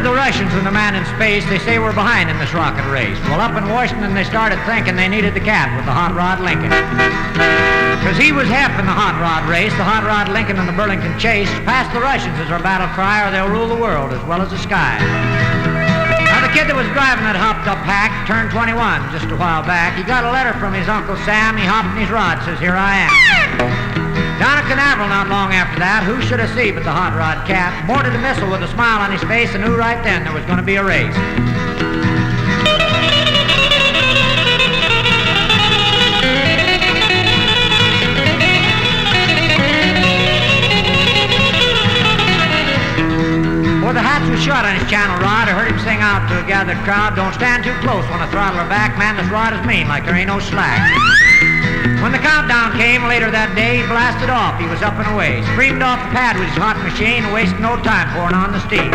did the Russians and the man in space, they say we're behind in this rocket race. Well, up in Washington, they started thinking they needed the cat with the Hot Rod Lincoln. Because he was half in the Hot Rod race, the Hot Rod Lincoln and the Burlington Chase. Pass the Russians as our battle cry, or they'll rule the world as well as the sky. Now, the kid that was driving that hopped-up hack turned 21 just a while back. He got a letter from his Uncle Sam. He hopped in his rod, says, here I am. Down at Canaveral not long after that, who should have seen but the Hot Rod Cat, boarded a missile with a smile on his face and knew right then there was going to be a race. Before the hatch was shut on his channel rod, I heard him sing out to a gathered crowd, don't stand too close when I throttle her back, man, this rod is mean like there ain't no slack. When the countdown came later that day, he blasted off. He was up and away, screamed off the pad with his hot machine, wasting no time pouring on the steam.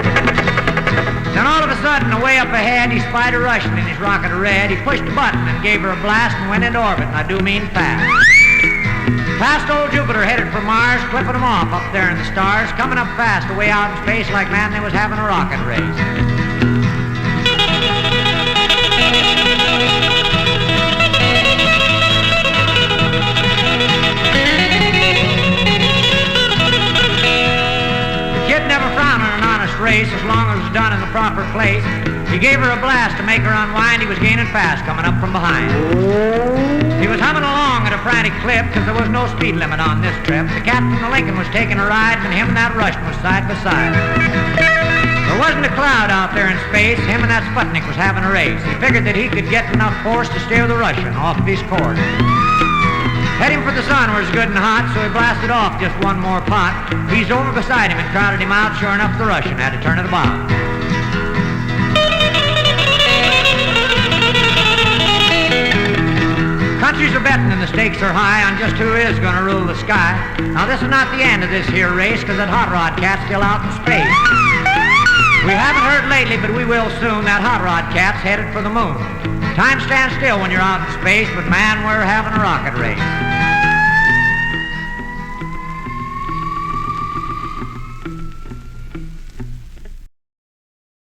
Then all of a sudden, away up ahead, he spied a Russian in his rocket of red. He pushed the button and gave her a blast and went into orbit, and I do mean fast. Past old Jupiter, headed for Mars, clipping them off up there in the stars, coming up fast away out in space like, man, they was having a rocket race. Race as long as it was done in the proper place. He gave her a blast to make her unwind. He was gaining fast coming up from behind. He was humming along at a frantic clip because there was no speed limit on this trip. The captain of the Lincoln was taking a ride and him and that Russian was side by side. There wasn't a cloud out there in space. Him and that Sputnik was having a race. He figured that he could get enough force to steer the Russian off of his course. Heading for the sun where it's good and hot, so he blasted off just one more pot. He's over beside him and crowded him out. Sure enough, the Russian had to turn it about. Countries are betting and the stakes are high on just who is going to rule the sky. Now, this is not the end of this here race, because that Hot Rod Cat's still out in space. We haven't heard lately, but we will soon. That Hot Rod Cat's headed for the moon. Time stands still when you're out in space, but man, we're having a rocket race.